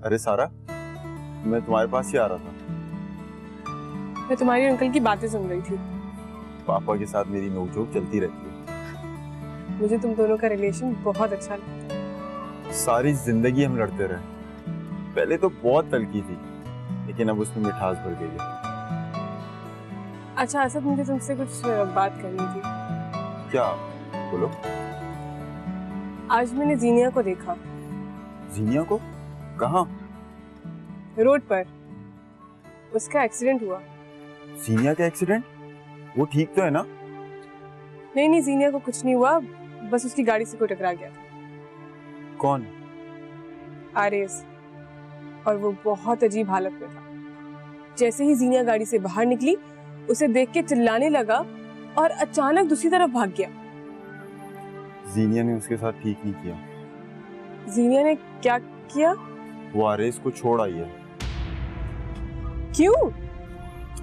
अरे सारा, मैं तुम्हारे पास ही आ रहा था। मैं तुम्हारी अंकल की बातें सुन रही थी। पापा के साथ मेरी नोकझोंक चलती रहती है। मुझे तुम दोनों का रिलेशन बहुत अच्छा लगता है। सारी जिंदगी हम लड़ते रहे। पहले तो बहुत तलखी थी, लेकिन अब उसमें मिठास भर गई है। अच्छा असद, मुझे तुमसे कुछ बात करनी थी। क्या? बोलो। आज मैंने जीनिया को देखा। जीनिया को? कहाँ? रोड पर। उसका एक्सीडेंट हुआ। जीनिया का एक्सीडेंट? वो ठीक तो है ना? नहीं नहीं, जीनिया को कुछ नहीं हुआ, बस उसकी गाड़ी से कोई टकरा गया। कौन? आरएस। और वो बहुत अजीब हालत में था। जैसे ही जीनिया गाड़ी से बाहर निकली, उसे देख के चिल्लाने लगा और अचानक दूसरी तरफ भाग गया। जीनिया ने उसके साथ ठीक नहीं किया। जीनिया ने क्या किया? वो आरएस को छोड़ आई है। क्यों?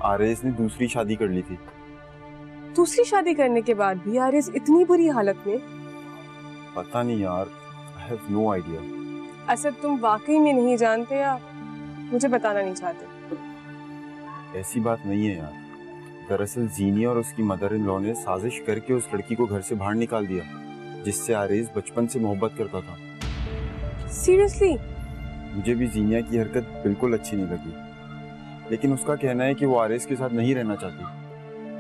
आरएस ने दूसरी शादी कर ली थी। दूसरी शादी करने के बाद भी आरएस इतनी बुरी हालत में? पता नहीं यार, I have no idea. Asad, तुम वाकई में नहीं जानते या मुझे बताना नहीं चाहते? ऐसी बात नहीं है यार। दरअसल जीनिया और उसकी मदर इन लॉ ने साजिश करके उस लड़की को घर से बाहर निकाल दिया, जिससे आरएस बचपन से मोहब्बत करता था। सीरियसली? मुझे भी जीनिया की हरकत बिल्कुल अच्छी नहीं लगी, लेकिन उसका कहना है कि वो आरएस के साथ नहीं रहना चाहती।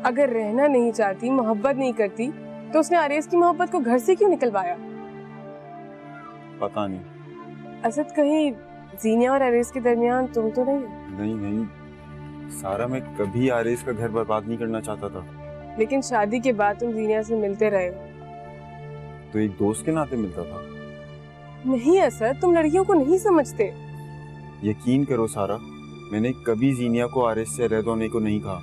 अगर रहना नहीं चाहती, मोहब्बत नहीं करती, तो उसने आरएस की मोहब्बत को घर से क्यों निकलवाया? पता नहीं। असद, कहीं जीनिया और आरएस के दरमियान तुम तो नहीं हो? नहीं नहीं सारा, मैं कभी आरएस का घर बर्बाद नहीं करना चाहता था। लेकिन शादी के बाद तुम जीनिया से मिलते रहे हो। तो एक दोस्त के नाते मिलता था। नहीं असद, तुम लड़कियों को नहीं समझते। यकीन करो सारा, मैंने कभी जीनिया को आरएस से अलग होने को नहीं कहा।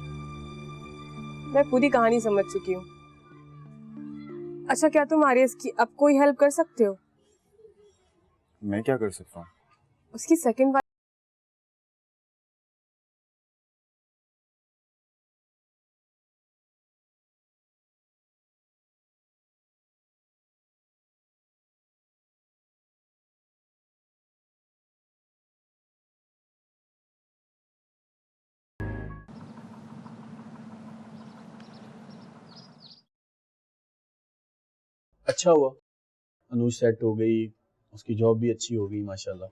मैं पूरी कहानी समझ चुकी हूँ। अच्छा, क्या तुम आरएस की अब कोई हेल्प कर सकते हो? मैं क्या कर सकता हूँ? उसकी सेकंड वाइफ। अच्छा हुआ अनुज सेट हो गई, उसकी जॉब भी अच्छी हो गई माशाल्लाह।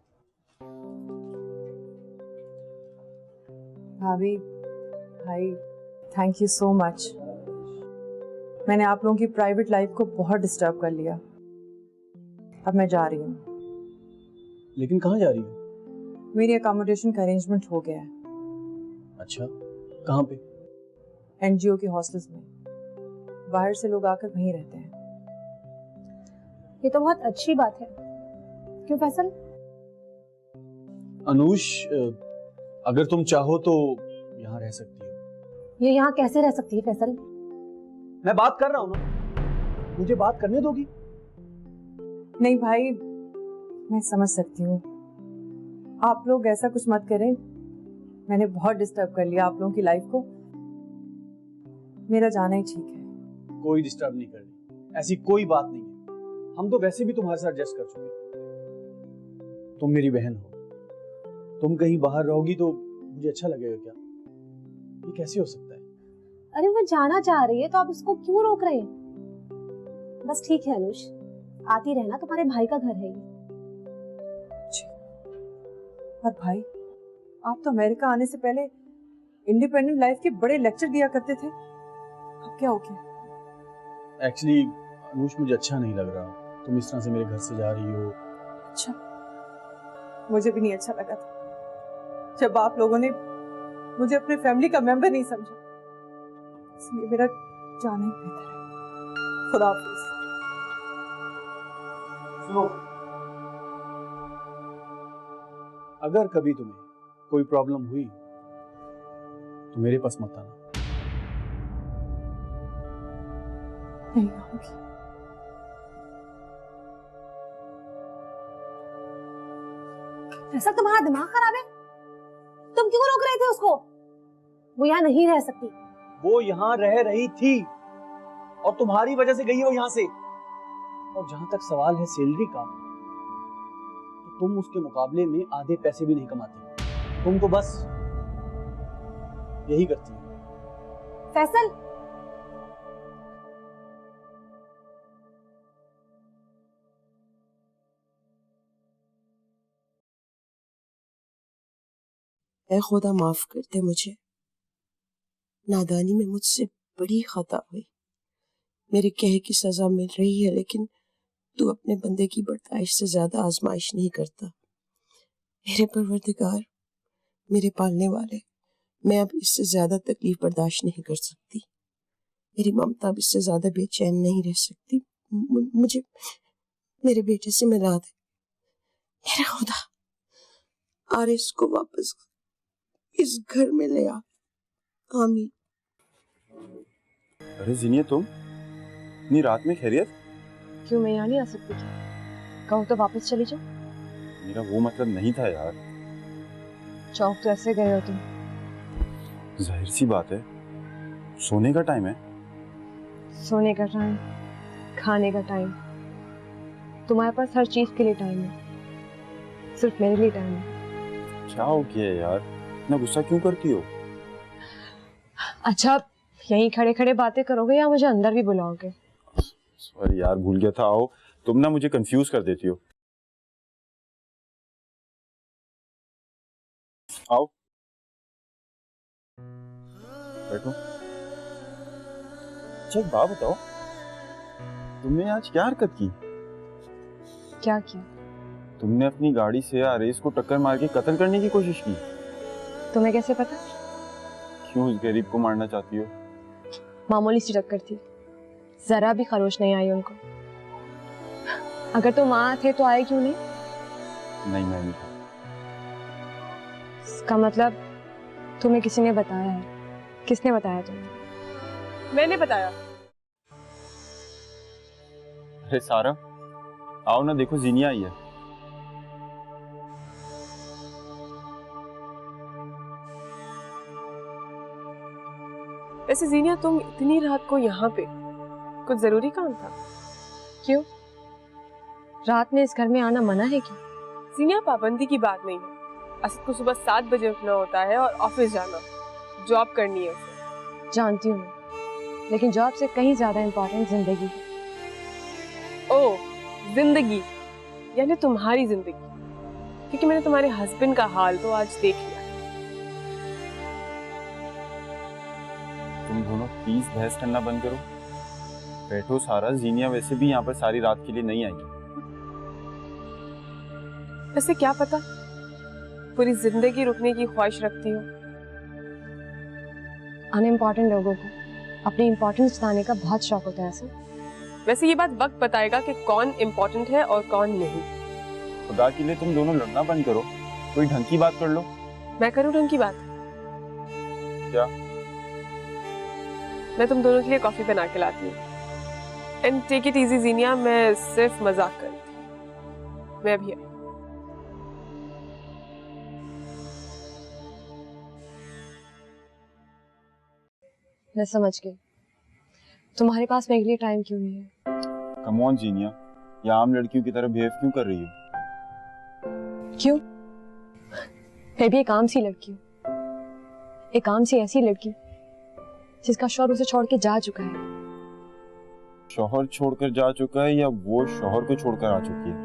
भाभी, भाई, थैंक यू सो मच। मैंने आप लोगों की प्राइवेट लाइफ को बहुत डिस्टर्ब कर लिया। अब मैं जा रही हूँ। लेकिन कहाँ जा रही हो? मेरी अकोमोडेशन का अरेंजमेंट हो गया है। अच्छा, कहाँ पे? एनजीओ के हॉस्टल्स में। बाहर से लोग आकर वहीं रहते हैं। ये तो बहुत अच्छी बात है। क्यों फैसल? अनुज, अगर तुम चाहो तो यहाँ रह सकती हो। ये यहाँ कैसे रह सकती है फैसल? मैं बात कर रहा हूँ ना, मुझे बात करने दोगी? नहीं भाई, मैं समझ सकती हूँ। आप लोग ऐसा कुछ मत करें। मैंने बहुत डिस्टर्ब कर लिया आप लोगों की लाइफ को। मेरा जाना ही ठीक है। कोई डिस्टर्ब नहीं करनी, ऐसी कोई बात नहीं है। हम तो वैसे भी तुम्हारे साथ एडजस्ट कर चुके। तुम मेरी बहन हो, तुम कहीं बाहर रहोगी तो मुझे अच्छा लगेगा क्या? ये कैसे हो सकता है? अरे वो जाना चाह रही है तो आप उसको क्यों रोक रहे हैं? बस ठीक है अनुष, आती रहना, तुम्हारे भाई का घर है ये। और भाई, आप तो अमेरिका आने से पहले इंडिपेंडेंट लाइफ के बड़े लेक्चर दिया करते थे। अब क्या हो गया? एक्चुअली अनुष, मुझे अच्छा नहीं लग रहा तुम इस तरह से मेरे घर से जा रही हो। अच्छा, मुझे भी नहीं अच्छा लगा था जब आप लोगों ने मुझे अपने फैमिली का मेंबर नहीं समझा। इसलिए मेरा जाना ही बेहतर है। खुदा हाफिज। सुनो, अगर कभी तुम्हें कोई प्रॉब्लम हुई तो मेरे पास मत आना। नहीं आऊंगी। फैसल, तुम्हारा दिमाग खराब है? तुम क्यों रोक रहे थे उसको? वो यहाँ नहीं रह सकती। वो यहाँ रह रही थी और तुम्हारी वजह से गई हो यहाँ से। और जहां तक सवाल है सैलरी का, तो तुम उसके मुकाबले में आधे पैसे भी नहीं कमाती। तुम तो बस यही करती हो। फैसल, ऐ खुदा माफ कर दे मुझे, नादानी में मुझसे बड़ी खता हुई। मेरे कहे की सजा मिल रही है, लेकिन तू अपने बंदे की बर्दाश्त से ज्यादा आजमाइश नहीं करता। मेरे परवरदिगार, मेरे पालने वाले, मैं अब इससे ज्यादा तकलीफ बर्दाश्त नहीं कर सकती। मेरी ममता अब इससे ज्यादा बेचैन नहीं रह सकती। मुझे मेरे बेटे से मिला दे मेरे खुदा। आरिस को वापस इस घर में ले आ, आमीन। अरे जीनिया, तुम इतनी रात में खैरियत? क्यों, मैं यहाँ नहीं आ सकती क्या? कहूँ तो वापस चली जाओ। मेरा वो मतलब नहीं था यार। चौक तो ऐसे गए हो तुम। जाहिर सी बात है, सोने का टाइम है। सोने का टाइम, खाने का टाइम, तुम्हारे पास हर चीज के लिए टाइम है, सिर्फ मेरे लिए टाइम है। क्या हो गया यार, इतना गुस्सा क्यों करती हो? अच्छा, यहीं खड़े खड़े बातें करोगे या मुझे अंदर भी बुलाओगे? सॉरी यार, भूल गया था। आओ, तुम ना मुझे कंफ्यूज कर देती हो। आओ बैठो। अच्छा, एक बात बताओ, तुमने आज क्या हरकत की? क्या किया? तुमने अपनी गाड़ी से आरेस को टक्कर मार के कत्ल करने की कोशिश की। तुम्हें कैसे पता? क्यों उस गरीब को मारना चाहती हो? मामूली सी टक्कर थी, जरा भी खरोश नहीं आई उनको। अगर तुम वहां थे तो आए क्यों नहीं? नहीं, मैं नहीं था। इसका मतलब तुम्हें किसी ने बताया है। किसने बताया तुम्हें? मैंने बताया। अरे सारा, आओ ना, देखो जीनिया आई है। वैसे जीनिया, तुम इतनी रात को यहाँ पे, कुछ जरूरी काम था? क्यों, रात में इस घर में आना मना है क्या? जीनिया, पाबंदी की बात नहीं है। असद को सुबह 7 बजे उठना होता है और ऑफिस जाना, जॉब करनी है उसे। जानती हूँ, लेकिन जॉब से कहीं ज्यादा इम्पोर्टेंट जिंदगी है। ओह, जिंदगी यानी तुम्हारी जिंदगी, क्योंकि मैंने तुम्हारे हस्बैंड का हाल तो आज देख लिया। तुम दोनों प्लीज बहस करना बंद करो। बैठो सारा, जीनिया वैसे भी यहाँ पर सारी रात के लिए नहीं आई। वैसे क्या पता पूरी जिंदगी रुकने की ख्वाहिश रखती हो। अनइम्पोर्टेंट लोगों को अपनी इम्पोर्टेंस बताने का बहुत शौक होता है ऐसा। वैसे ये बात वक्त बताएगा कि कौन इम्पोर्टेंट है और कौन नहीं। खुदा के लिए तुम दोनों लड़ना बंद करो, कोई ढंग की बात कर लो। मैं करूँ ढंग की बात? क्या? मैं तुम दोनों के लिए कॉफी बना के लाती हूँ। एंड टेक इट इजी जीनिया, मैं सिर्फ मजाक कर रही थी। मैं भी मैं समझ गई तुम्हारे पास मेरे लिए टाइम क्यों नहीं है। कम ऑन जीनिया, या आम लड़कियों की तरह बिहेव क्यों कर रही हो? क्यों? मैं भी एक आम सी लड़की हूँ, एक आम सी ऐसी लड़की जिसका शौहर उसे छोड़ के जा चुका है। शौहर छोड़कर जा चुका है या वो शौहर को छोड़कर आ चुकी है?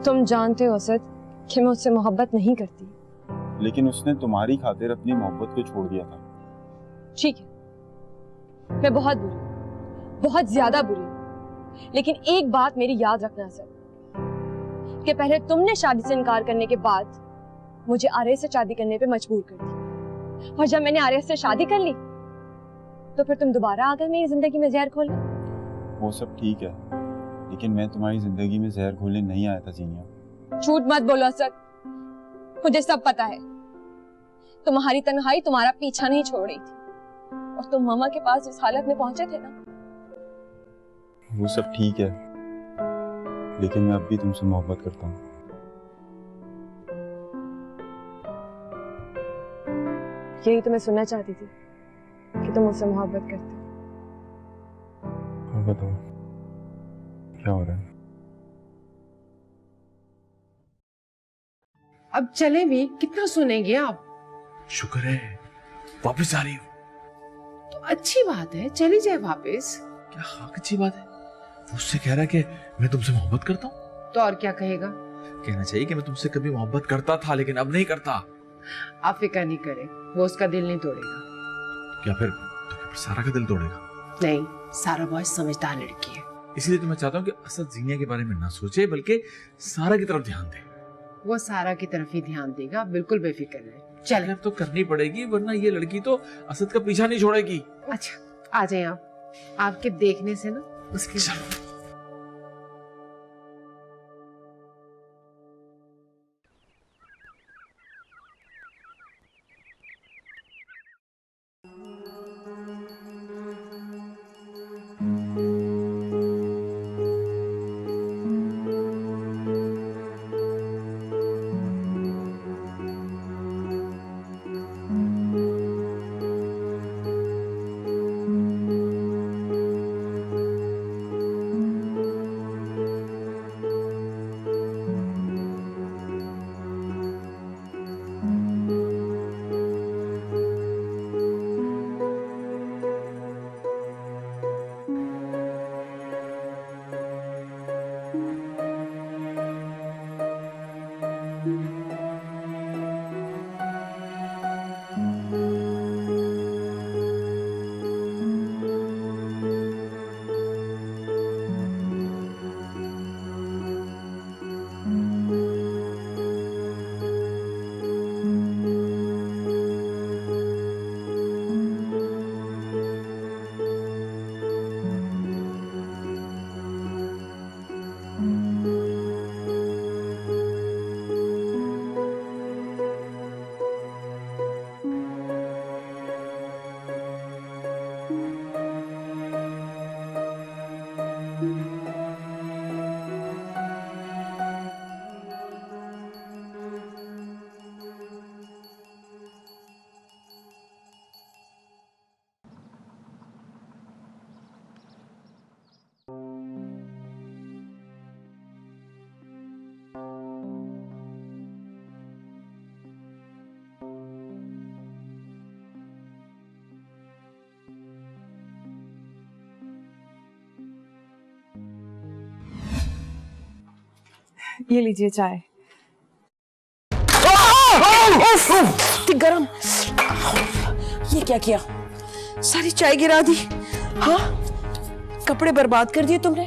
तुम जानते हो असद कि मैं उससे मोहब्बत नहीं करती। लेकिन उसने तुम्हारी खातिर अपनी मोहब्बत को छोड़ दिया था। ठीक है, मैं बहुत बुरी हूँ, बहुत ज्यादा बुरी हूँ, लेकिन एक बात मेरी याद रखना असद, कि पहले तुमने शादी से इनकार करने के बाद मुझे आरेस से शादी करने पे मजबूर कर दिया, और जब मैंने आरेस से शादी कर ली तो फिर तुम दोबारा आ गए मेरी जिंदगी में जहर खोलने। वो सब ठीक है, लेकिन मैं तुम्हारी जिंदगी में जहर घोलने नहीं आया था जीनिया। झूठ मत बोलो असद, मुझे सब पता है। तुम्हारी तन्हाई तुम्हारा पीछा नहीं छोड़ रही थी, और तुम मामा के पास इस हालत में पहुंचे थे ना। वो सब ठीक है, लेकिन मैं अब भी तुमसे मोहब्बत करता हूँ। यही तो मैं सुनना चाहती थी कि तुम मुझसे मोहब्बत करते हो। और बताओ, क्या हो रहा है? अब चले भी, कितना सुनेंगे आप? शुक्र है वापस आ रही हो। तो अच्छी बात है, चली जाए वापस। क्या हाँ अच्छी बात है? मुझसे कह रहा है कि मैं तुमसे मोहब्बत करता हूँ। तो और क्या कहेगा? कहना चाहिए कि मैं तुमसे कभी मोहब्बत करता था लेकिन अब नहीं करता। आप फिक्र नहीं करें, वो उसका दिल नहीं तोड़ेगा। क्या फिर सारा का दिल तोड़ेगा? नहीं, सारा बहुत समझदार लड़की है। इसलिए तो मैं चाहता हूँ कि असद जीनिया के बारे में ना सोचे बल्कि सारा की तरफ ध्यान दे। वो सारा की तरफ ही ध्यान देगा, बिल्कुल बेफिक्र रहे। चले। तो करनी पड़ेगी वरना ये लड़की तो असद का पीछा नहीं छोड़ेगी। अच्छा आ जाए आप, आपके देखने से ना उसके ये लीजिए चाय। गरम। ये क्या किया? सारी चाय गिरा दी। हाँ, कपड़े बर्बाद कर दिए तुमने।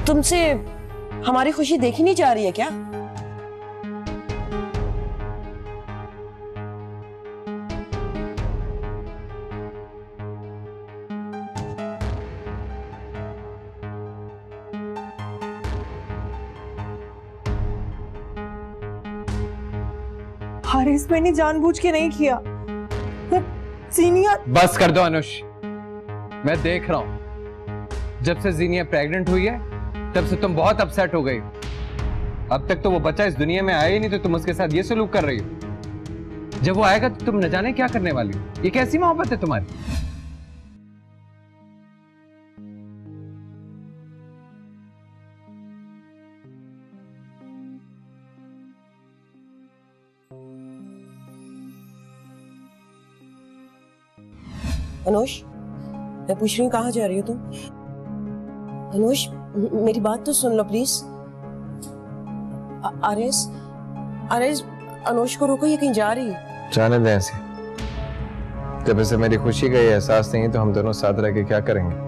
तुमसे हमारी खुशी देखी नहीं जा रही है क्या? हारिस, मैंने जानबूझ के नहीं किया। वो जीनिया। बस कर दो अनुष, मैं देख रहा हूं जब से जीनिया प्रेग्नेंट हुई है तब से तुम बहुत अपसेट हो गई। अब तक तो वो बच्चा इस दुनिया में आया ही नहीं तो तुम उसके साथ ये सलूक कर रही हो। जब वो आएगा तो तुम न जाने क्या करने वाली हो। ये कैसी मोहब्बत है तुम्हारी? अनुष, मैं पूछ रही हूँ कहाँ जा रही हो तुम? अनुष, मेरी बात तो सुन लो प्लीज। आरएस, आरएस, अनुष को रोको, ये कहीं जा रही है। जाने दें ऐसे। जब इसे मेरी खुशी का ये एहसास नहीं तो हम दोनों साथ रह के क्या करेंगे?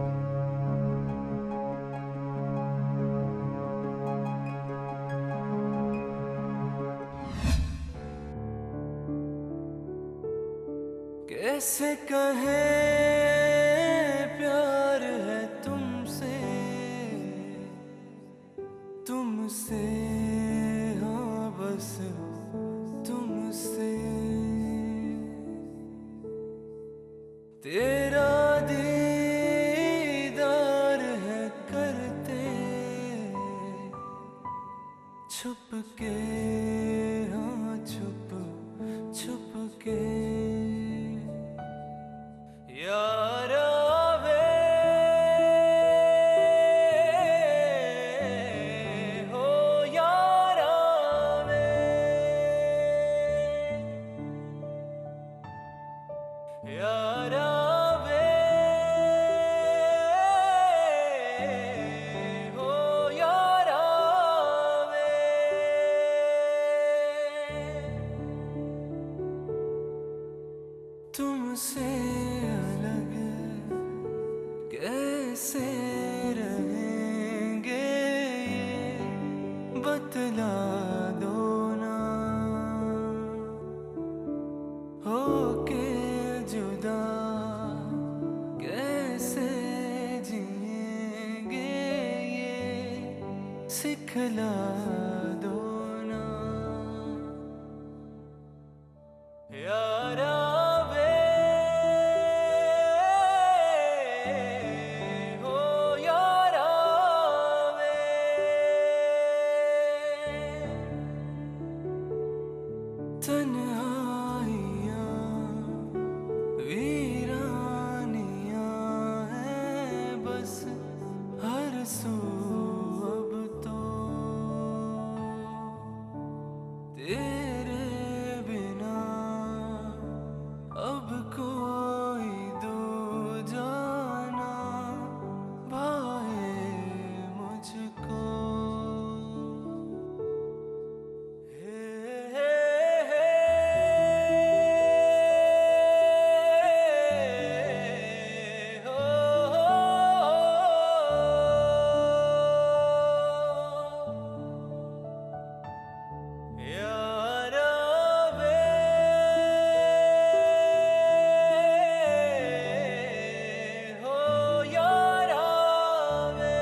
कैसे कहे प्यार है तुमसे, तुमसे, हाँ बस तुमसे। तेरा दीदार है करते छुप के, हाँ छुप छुप के। यारा वे हो यारा वे, सिखला दो ना यारा वे हो यारा वे तन्हाइयाँ वीरानियाँ हैं बस हर सू अब तो तेरे बिना अब कोई दो जाना भाए मुझको हे हे हे हो यारा वे हो यारा वे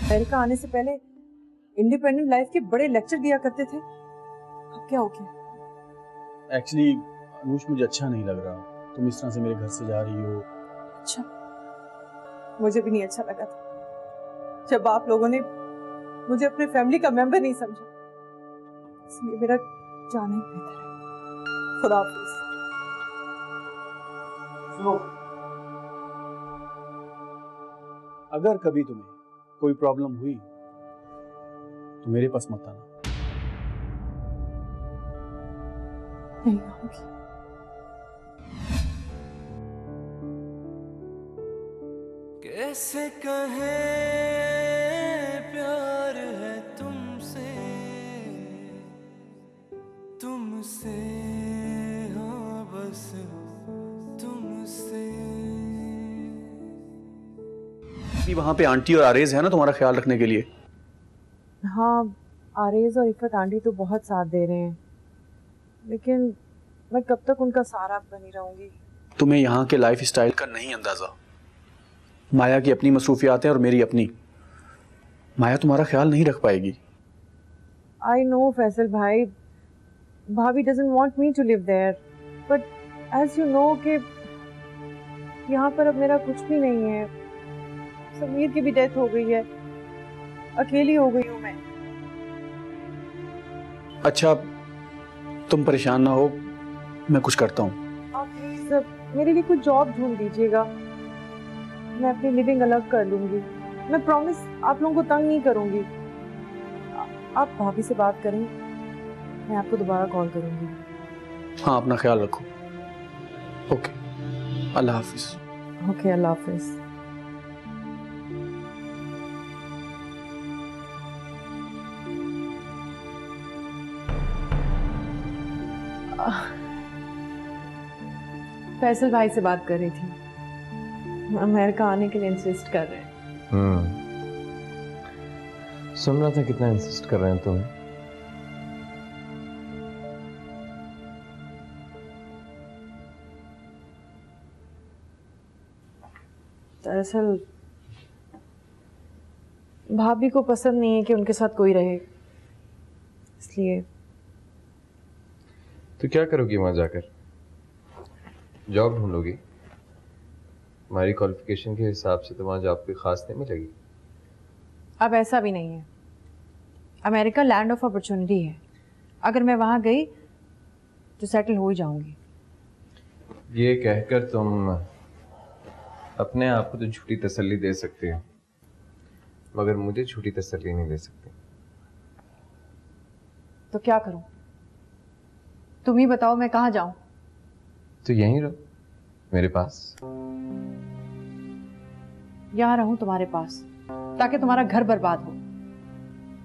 अमेरिका आने से पहले इंडिपेंडेंट लाइफ के बड़े लेक्चर दिया करते थे, अब क्या हो गया? एक्चुअली अनुष, मुझे अच्छा नहीं लग रहा तुम इस तरह से मेरे घर से जा रही हो। अच्छा, मुझे भी नहीं अच्छा लगा था जब आप लोगों ने मुझे अपने फैमिली का मेंबर नहीं समझा, इसलिए मेरा जाना ही बेहतर है। खुदा हाफिज। सुनो, अगर कभी तुम्हें कोई प्रॉब्लम हुई तो मेरे पास मत आना। नहीं आऊंगी। कैसे कहे प्यार है तुमसे तुमसे हाँ बस तुमसे वहां पे आंटी और आरेज है ना तुम्हारा ख्याल रखने के लिए। हाँ, आरेज और इफ़त आंटी तो बहुत साथ दे रहे हैं, लेकिन मैं कब तक उनका सहारा बनी रहूंगी? तुम्हें यहाँ के लाइफ स्टाइल का नहीं अंदाजा। माया की अपनी मसरूफियात है और मेरी अपनी। माया तुम्हारा ख्याल नहीं रख पाएगी। आई नो फैसल भाई, भाभी doesn't want me to live there, but as you know कि यहाँ पर अब मेरा कुछ भी नहीं है। समीर की भी डेथ हो गई है, अकेली हो गई हूँ मैं। अच्छा, तुम परेशान ना हो, मैं कुछ करता हूँ। आप प्लीज मेरे लिए कुछ जॉब ढूंढ दीजिएगा, मैं अपनी लिविंग अलग कर लूंगी। मैं प्रॉमिस आप लोगों को तंग नहीं करूंगी। आप भाभी से बात करें, मैं आपको दोबारा कॉल करूंगी। हाँ, अपना ख्याल रखो। ओके, अल्लाह हाफिज। ओके, अल्लाह हाफिज। फैसल भाई से बात कर रही थी, अमेरिका आने के लिए इंसिस्ट कर रहे हैं। सुन रहा था कितना इंसिस्ट कर रहे हैं तुम्हें। दरअसल भाभी को पसंद नहीं है कि उनके साथ कोई रहे, इसलिए। तो क्या करोगी वहां जाकर? जॉब ढूंढोगी? हमारी क्वालिफिकेशन के हिसाब से तो वहां जॉब कोई खास नहीं मिलेगी। अब ऐसा भी नहीं है, अमेरिका लैंड ऑफ अपॉर्चुनिटी है। अगर मैं वहां गई तो सेटल हो ही जाऊंगी। ये कहकर तुम अपने आप को तो झूठी तसल्ली दे सकती हो, मगर मुझे झूठी तसल्ली नहीं दे सकती। तो क्या करूं? तुम ही बताओ, मैं कहाँ जाऊं? तो यहीं रहो मेरे पास। यहाँ रहूं तुम्हारे पास ताकि तुम्हारा घर बर्बाद हो।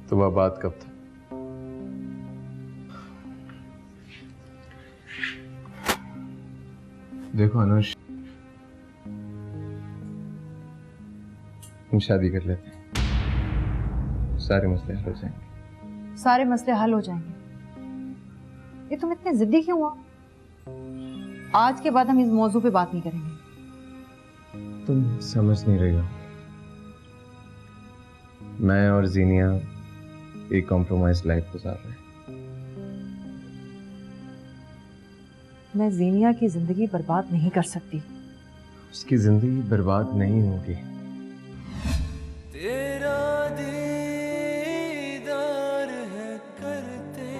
तो वह बात कब था? देखो अनुष, हम शादी कर लेते हैं, सारे मसले हल हो जाएंगे। सारे मसले हल हो जाएंगे? ये तुम इतने जिद्दी क्यों हो? आज के बाद हम इस मौजू पे बात नहीं करेंगे। तुम समझ नहीं रही हो, मैं और जीनिया एक कॉम्प्रोमाइज लाइफ गुजार रहे हैं। मैं जीनिया की जिंदगी बर्बाद नहीं कर सकती। उसकी जिंदगी बर्बाद नहीं होगी। तेरा दीदार है करते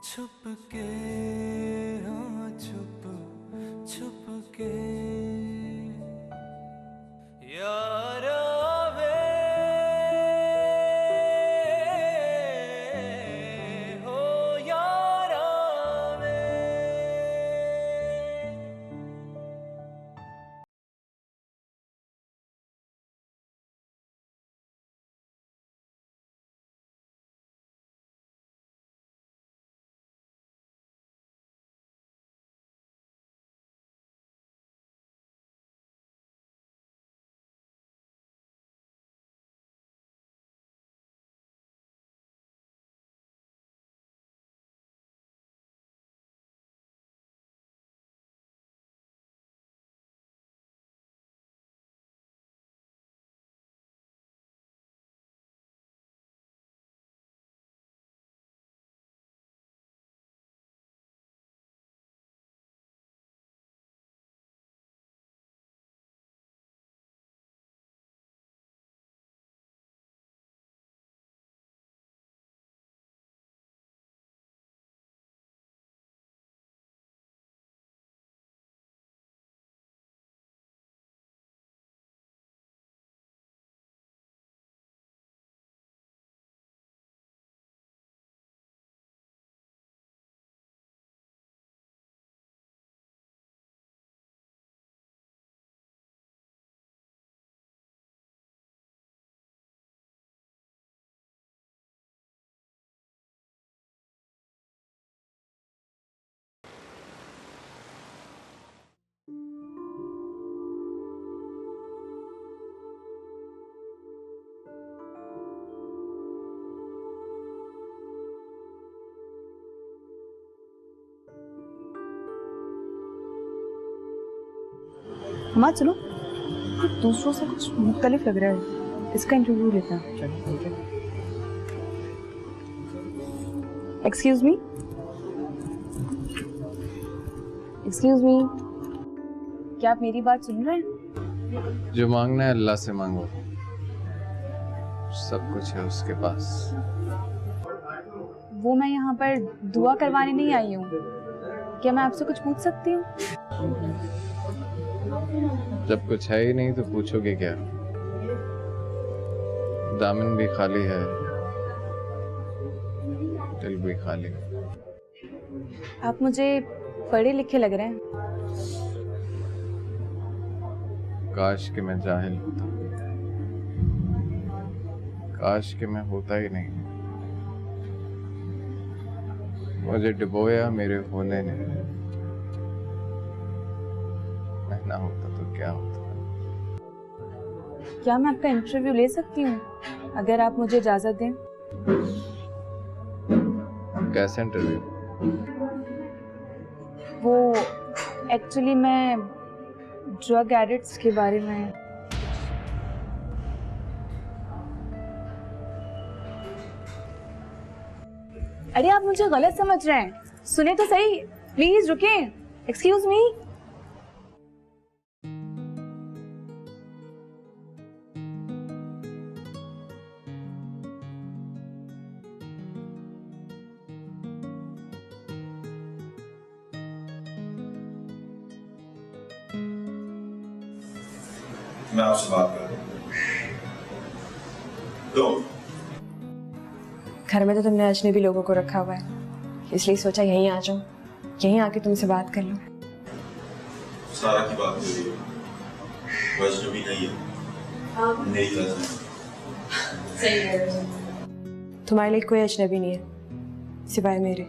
छुप के, हाँ छुप छुप के यारा वे हो यारा वे। माँ चलो, दूसरों से कुछ मुख्तलिफ लग रहा है, इसका इंटरव्यू लेता है। एक्सक्यूज मी, एक्सक्यूज मी, क्या आप मेरी बात सुन रहे हैं? जो मांगना है अल्लाह से मांगो, सब कुछ है उसके पास। वो मैं यहाँ पर दुआ करवाने नहीं आई हूँ। क्या मैं आपसे कुछ पूछ सकती हूँ? जब कुछ है ही नहीं तो पूछोगे क्या? दामन भी खाली है, दिल भी खाली। आप मुझे पढ़े लिखे लग रहे हैं। काश कि मैं जाहिल होता, काश कि मैं होता ही नहीं। मुझे डुबोया मेरे होने ने, मैं ना होता तो क्या होता। क्या मैं आपका इंटरव्यू ले सकती हूँ अगर आप मुझे इजाजत दें? कैसे इंटरव्यू? वो एक्चुअली मैं ड्रग एडिक्ट्स के बारे में अरे आप मुझे गलत समझ रहे हैं, सुने तो सही, प्लीज रुके। Excuse me. मैं आपसे बात कर दूं। घर में तो तुमने अजनबी लोगों को रखा हुआ है, इसलिए सोचा यहीं आ जाऊं, यहीं आके तुमसे बात कर लूं। सारा की बात कर रही हो, वो अजनबी नहीं है, मेरी कज़न है। सही है। तुम्हारे लिए कोई अजनबी नहीं है सिवाय मेरे।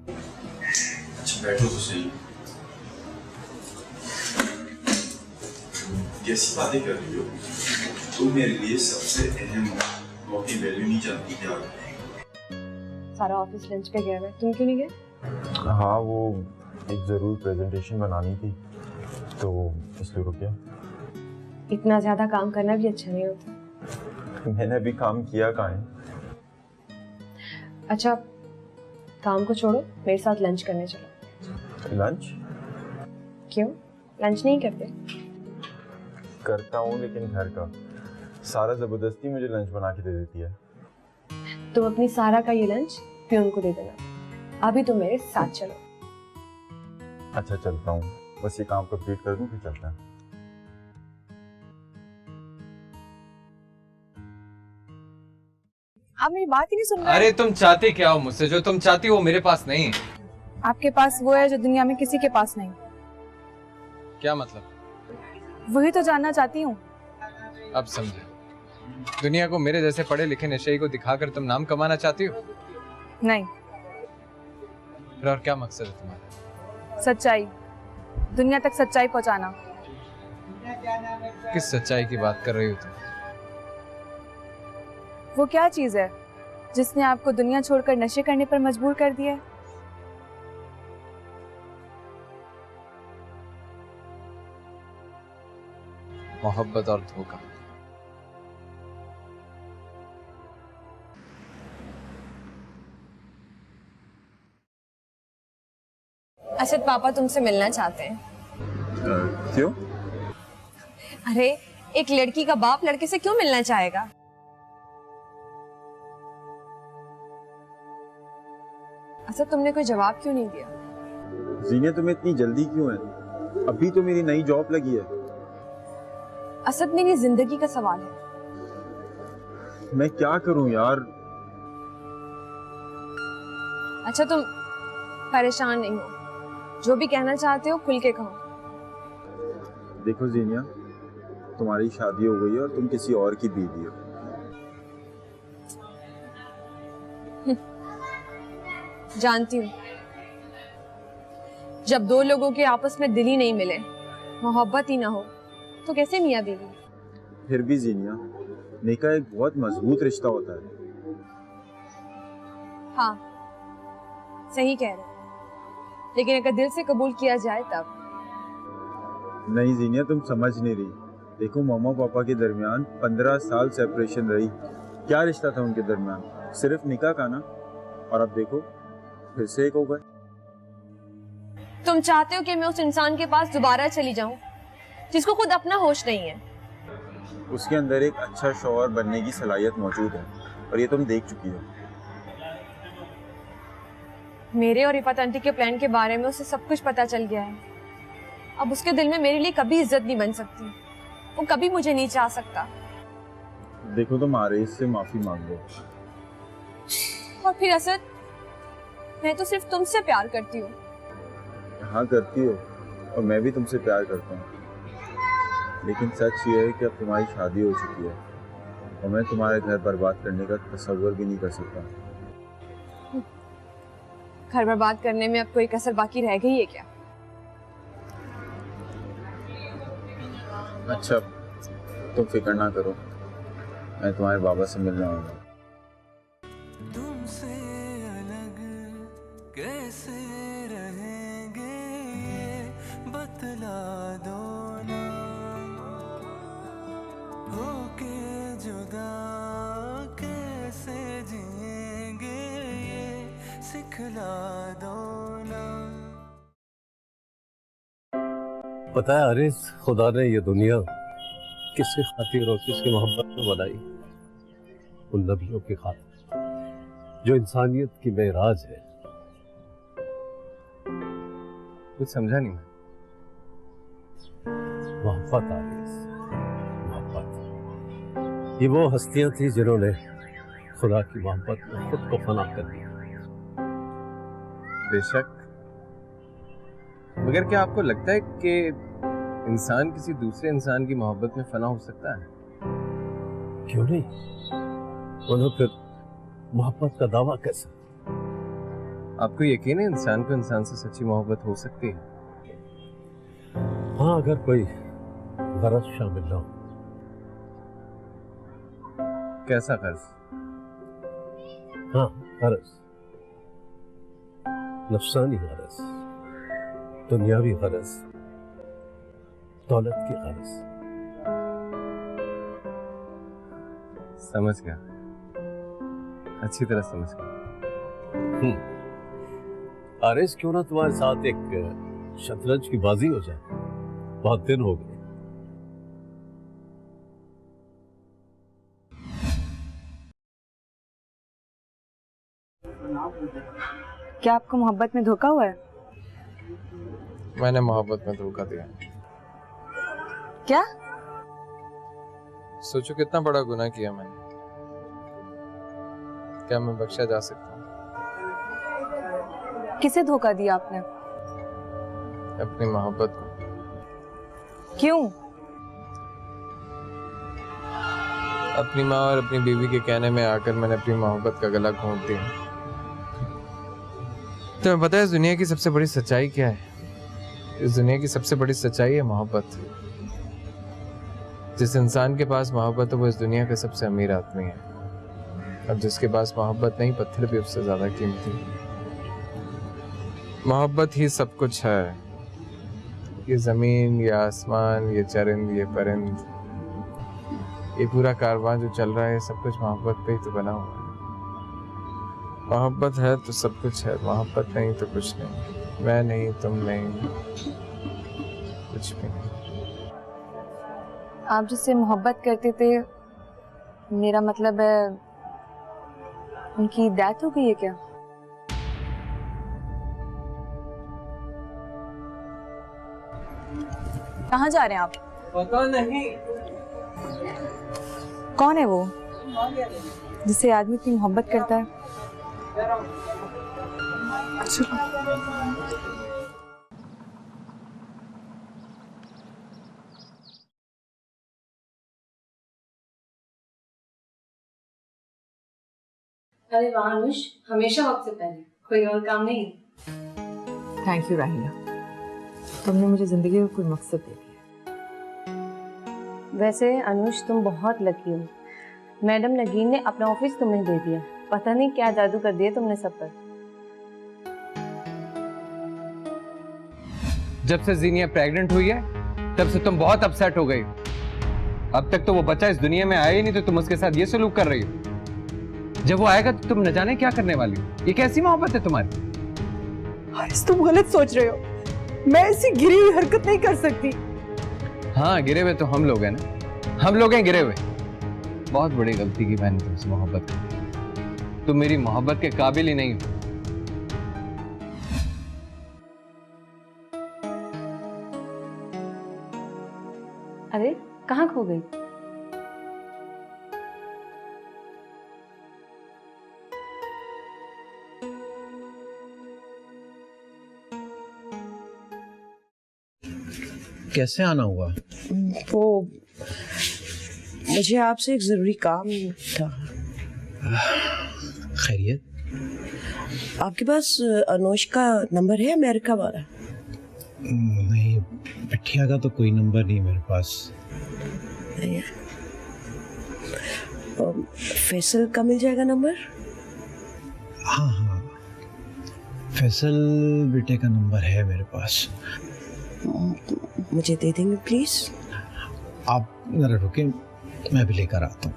अच्छा बैठो तो सही। कैसी बातें कर रही हो? तुम मेरे लिए सबसे अहम मौके वैल्यू नहीं जानती क्या? सारा ऑफिस लंच पे गया है, तुम क्यों नहीं गए? हाँ वो एक जरूर प्रेजेंटेशन बनानी थी तो इसलिए रुके। इतना ज्यादा काम करना भी अच्छा नहीं होता। मैंने अभी काम किया कहाँ है? अच्छा काम को छोड़ो, मेरे साथ लंच करने चलो। लंच? क्यों लंच नहीं करते? करता हूँ लेकिन घर का। सारा जबरदस्ती मुझे लंच बना के दे देती है। तुम अपनी सारा का ये लंच प्यून को दे देना। अभी तुम मेरे साथ चलो। अच्छा चलता हूँ, बस ये काम कंप्लीट कर दूँ फिर चलता है। आप मेरी बात ही नहीं सुन रहे। अरे तुम चाहते क्या हो मुझसे? जो तुम चाहती हो मेरे पास नहीं है। आपके पास वो है जो दुनिया में किसी के पास नहीं। क्या मतलब? वही तो जानना चाहती हूँ। अब समझे। दुनिया को मेरे जैसे पढ़े लिखे नशेई को दिखाकर तुम नाम कमाना चाहती हो? नहीं। फिर और क्या मकसद है तुम्हारा? सच्चाई, दुनिया तक सच्चाई पहुँचाना। किस सच्चाई की बात कर रही हो तुम? वो क्या चीज है जिसने आपको दुनिया छोड़कर नशे करने पर मजबूर कर दिया है? मोहब्बत और धोखा। असद पापा तुमसे मिलना चाहते हैं। क्यों? अरे एक लड़की का बाप लड़के से क्यों मिलना चाहेगा? असद तुमने कोई जवाब क्यों नहीं दिया? जीनिया तुम्हें इतनी जल्दी क्यों है? अभी तो मेरी नई जॉब लगी है। असद मेरी जिंदगी का सवाल है। मैं क्या करूं यार? अच्छा तुम परेशान नहीं हो, जो भी कहना चाहते हो खुल के कहो। देखो जीनिया, तुम्हारी शादी हो गई है और तुम किसी और की बीवी हो। जानती हूँ, जब दो लोगों के आपस में दिल ही नहीं मिले, मोहब्बत ही ना हो, तो कैसे मियाँ बीवी? फिर भी जीनिया, निकाह एक बहुत मजबूत रिश्ता होता है। हाँ सही कह रहे, लेकिन अगर दिल से कबूल किया जाए तब। नहीं जीनिया, तुम समझ नहीं रही। देखो मम्मा पापा के दरमियान 15 साल सेपरेशन रही। क्या रिश्ता था उनके दरमियान? सिर्फ निकाह का ना। और अब देखो फिर से एक हो गए। तुम चाहते हो कि मैं उस इंसान के पास दोबारा चली जाऊं जिसको खुद अपना होश नहीं है। उसके अंदर एक अच्छा शौहर बनने की सलाहियत मौजूद है और ये तुम देख चुकी हो। मेरे और इफ़त आंटी के प्लान के बारे में उसे सब कुछ पता चल गया है। अब उसके दिल में मेरे लिए कभी इज्जत नहीं बन सकती, वो कभी मुझे नहीं चाह सकता। देखो तुम आरेज से माफी मांग लो। और फिर असद, मैं तो सिर्फ तुमसे प्यार करती हूँ। हाँ करती हो, और मैं भी तुमसे प्यार करता हूँ, लेकिन सच ये है कि अब तुम्हारी शादी हो चुकी है और मैं तुम्हारे घर बर्बाद करने का तसव्वुर भी नहीं कर सकता। घर बर्बाद करने में अब कोई कसर बाकी रह गई है क्या? अच्छा तुम फिक्र ना करो, मैं तुम्हारे बाबा से मिलने आऊंगा। तुमसे अलग कैसे रहेंगे ये बतला दो ना, होके जुदा कैसे जिएंगे ये पता है अरिस, खुदा ने ये दुनिया किसकी खातिर और किसकी मोहब्बत में बनाई? उन नबियों की खातिर जो इंसानियत की मेराज है। कुछ समझा नहीं मैं। मोहब्बत अरिस, मोहब्बत। ये वो हस्तियां थी जिन्होंने खुदा की मोहब्बत में खुद को फना कर दिया। बेशक, मगर क्या आपको लगता है कि इंसान किसी दूसरे इंसान की मोहब्बत में फना हो सकता है? क्यों नहीं? उन्हें फिर मोहब्बत का दावा कैसे? आपको यकीन है इंसान को इंसान से सच्ची मोहब्बत हो सकती है? हाँ, अगर कोई गरज शामिल ना हो। कैसा गर्ज? हाँ, गरज, नफसानी गरज, दुनियावी गरज, दौलत की गरज। समझ गया, अच्छी तरह समझ गया। आरिस, क्यों ना तुम्हारे साथ एक शतरंज की बाजी हो जाए? बहुत दिन हो गए। क्या आपको मोहब्बत में धोखा हुआ है? मैंने मोहब्बत में धोखा दिया। क्या? सोचो कितना बड़ा गुनाह किया मैंने। क्या मैं बख्शा जा सकता हूँ? किसे धोखा दिया आपने? अपनी मोहब्बत को। क्यों? अपनी माँ और अपनी बीवी के कहने में आकर मैंने अपनी मोहब्बत का गला घोंट दिया। तुम्हें पता है इस दुनिया की सबसे बड़ी सच्चाई क्या है? इस दुनिया की सबसे बड़ी सच्चाई है मोहब्बत। जिस इंसान के पास मोहब्बत है वो इस दुनिया का सबसे अमीर आदमी है। अब जिसके पास मोहब्बत नहीं, पत्थर भी उससे ज्यादा कीमती है। मोहब्बत ही सब कुछ है। ये जमीन, ये आसमान, ये चरिंद, ये परिंद, ये पूरा कारवां जो चल रहा है, सब कुछ मोहब्बत पे ही तो बना हुआ है। मोहब्बत है तो सब कुछ है, मोहब्बत नहीं तो कुछ नहीं। मैं नहीं, तुम नहीं, कुछ भी नहीं। आप जिससे मोहब्बत करते थे, मेरा मतलब है उनकी डेथ हो गई है क्या? कहाँ जा रहे हैं आप? पता नहीं। कौन है वो जिससे आदमी इतनी मोहब्बत करता है? अरे वाह अनुष, हमेशा वक्त से पहले, कोई और काम नहीं? थैंक यू राहिला, तुमने मुझे जिंदगी में कोई मकसद दे दिया। वैसे अनुष, तुम बहुत लकी हो। मैडम नगीन ने अपना ऑफिस तुम्हें दे दिया। पता नहीं क्या जादू कर दिया तुमने सब पर। जब से जीनिया प्रेग्नेंट हुई है तब से तुम बहुत अपसेट हो गई। अब तक तो वो बच्चा इस दुनिया में आया ही नहीं, तो तुम उसके साथ ये सलूक कर रही हो। जब वो आएगा तो तुम न जाने क्या करने वाली हो। ये कैसी मोहब्बत है तुम्हारी? तुम गलत सोच रहे हो। मैं ऐसी गिरी हुई हरकत नहीं कर सकती। हाँ, गिरे हुए तो हम लोग हैं ना, हम लोग हैं गिरे हुए। बहुत बड़ी गलती की मैंने तुमसे मोहब्बत की। तुम मेरी मोहब्बत के काबिल ही नहीं हो। अरे कहाँ खो गई? कैसे आना हुआ? वो मुझे आपसे एक जरूरी काम था। खैरियत? आपके पास अनुष का नंबर है, अमेरिका वाला? नहीं, बिटिया का तो कोई नंबर नहीं मेरे पास। फैसल का मिल जाएगा नंबर? हाँ हाँ, फैसल बेटे का नंबर है मेरे पास। मुझे दे देंगे प्लीज? आप जरा रुकें, मैं भी लेकर आता हूँ।